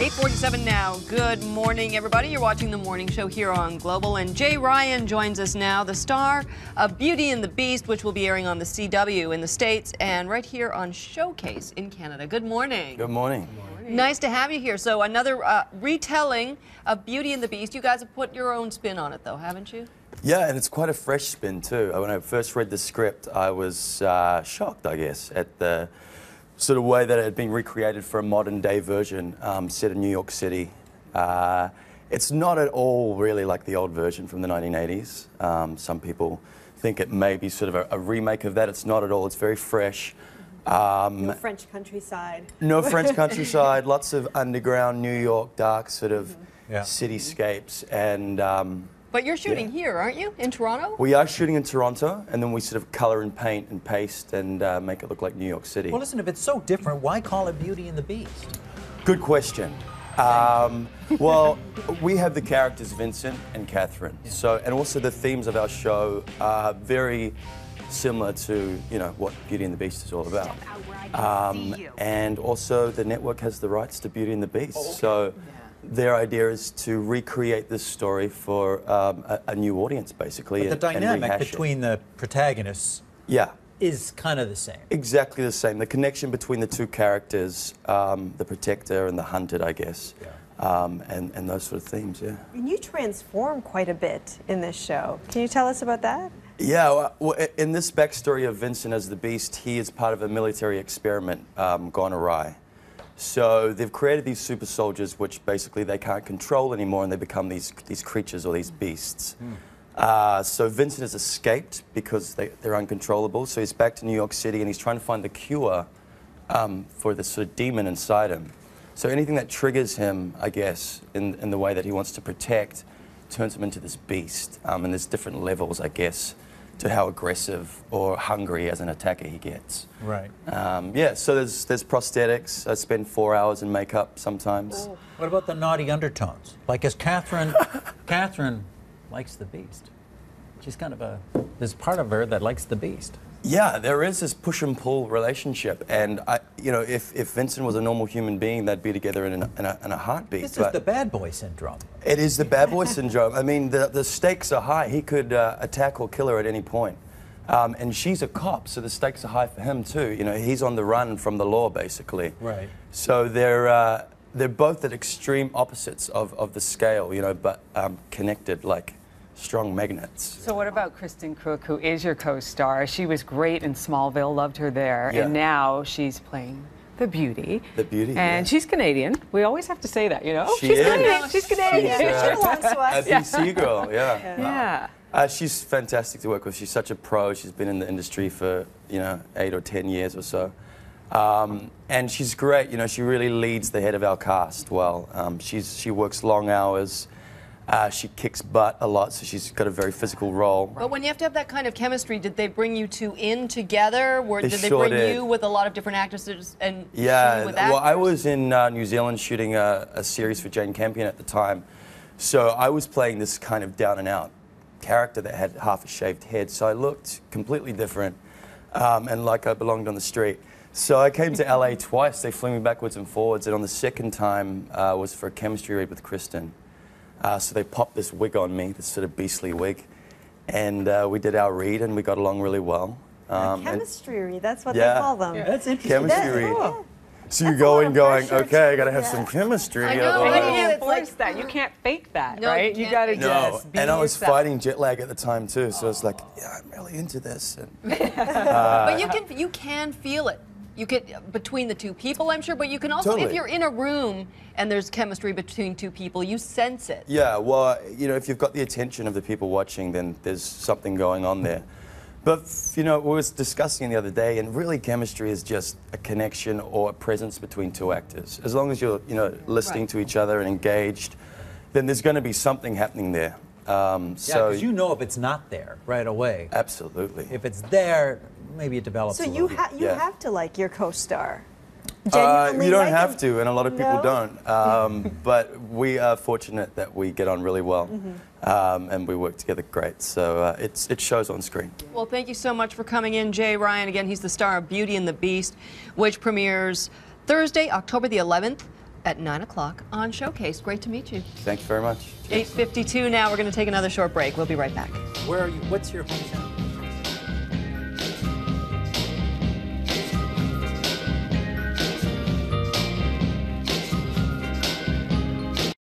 8:47 now. Good morning, everybody. You're watching The Morning Show here on Global, and Jay Ryan joins us now, the star of Beauty and the Beast, which will be airing on the CW in the States and right here on Showcase in Canada. Good morning. Good morning. Nice to have you here. So another retelling of Beauty and the Beast. You guys have put your own spin on it, though, haven't you? Yeah, and it's quite a fresh spin, too. When I first read the script, I was shocked, I guess, at the sort of way that it had been recreated for a modern-day version set in New York City. It's not at all really like the old version from the 1980s. Some people think it may be sort of a remake of that. It's not at all. It's very fresh. No French countryside. No French countryside, lots of underground New York, dark sort of cityscapes. And but you're shooting here, aren't you, in Toronto? we are shooting in Toronto, and then we sort of colour and paint and paste and make it look like New York City. Well, listen, if it's so different, why call it Beauty and the Beast? Good question. Well, we have the characters Vincent and Catherine, and also the themes of our show are very similar to, you know, what Beauty and the Beast is all about. And also the network has the rights to Beauty and the Beast. So their idea is to recreate this story for a new audience, basically. But the dynamic between the protagonists is kind of the same. Exactly the same. The connection between the two characters, the protector and the hunted, I guess. And those sort of themes, And you transform quite a bit in this show. Can you tell us about that? Yeah, well, in this backstory of Vincent as the Beast, he is part of a military experiment gone awry. So they've created these super soldiers, which basically they can't control anymore, and they become these creatures or these beasts. So Vincent has escaped because they're uncontrollable. So he's back to New York City, and he's trying to find the cure for this sort of demon inside him. So anything that triggers him, I guess, in the way that he wants to protect, turns him into this beast. And there's different levels, I guess, to how aggressive or hungry as an attacker he gets. Right. Yeah, so there's prosthetics. I spend 4 hours in makeup sometimes. What about the naughty undertones? Like, as Catherine likes the Beast. She's kind of there's part of her that likes the Beast. Yeah, there is this push and pull relationship, and you know, if Vincent was a normal human being, they'd be together in a heartbeat. This is the bad boy syndrome. It is the bad boy syndrome. I mean, the stakes are high. He could attack or kill her at any point, and she's a cop, so the stakes are high for him too. You know, he's on the run from the law, basically. Right. So they're both at extreme opposites of the scale, you know, but connected like strong magnets. So what about Kristen Crook, who is your co-star? She was great in Smallville, loved her there, and now she's playing the Beauty. The Beauty, and she's Canadian. We always have to say that, you know? She's Canadian. She's Canadian. She belongs to us. A BC girl, she's fantastic to work with. She's such a pro. She's been in the industry for, you know, 8 or 10 years or so. And she's great. You know, she really leads the head of our cast well. She works long hours. She kicks butt a lot, so she's got a very physical role. But when you have to have that kind of chemistry, did they bring you two in together? Did they sure bring did. you with a lot of different actresses and Yeah, with actors? well, I was in New Zealand shooting a series for Jane Campion at the time. So I was playing this kind of down and out character that had half a shaved head, so I looked completely different and like I belonged on the street. So I came to LA twice. They flew me backwards and forwards, and on the second time was for a chemistry read with Kristen. So they popped this wig on me, this sort of beastly wig, and we did our read, and we got along really well. Chemistry read, that's what they call them. Yeah, that's interesting. Chemistry read. So you go in going, okay, I got to have some chemistry. I know, And right? you Yeah, can't force that. You can't fake that, No, right? you You got to can't. No, just be and I was yourself. fighting jet lag at the time too, so it's like, yeah, I'm really into this. And, But you can feel it. You get between the two people, I'm sure, but you can also, if Totally. you're in a room and there's chemistry between two people, you sense it. yeah, well, you know, if you've got the attention of the people watching, then there's something going on there. But, you know, we were discussing the other day, and really chemistry is just a connection or a presence between two actors. As long as you're, you know, listening to each other and engaged, then there's going to be something happening there. Because you know if it's not there right away. Absolutely. If it's there, maybe it develops So a you little bit. have to like your co-star. You Genuinely don't like have him? to, and a lot of people don't. But we are fortunate that we get on really well, and we work together great. So it shows on screen. Well, thank you so much for coming in, Jay Ryan. Again, he's the star of Beauty and the Beast, which premieres Thursday, October the 11th at 9 o'clock on Showcase. Great to meet you. Thank you very much. 8:52 now. We're going to take another short break. We'll be right back. Where are you? What's your hometown?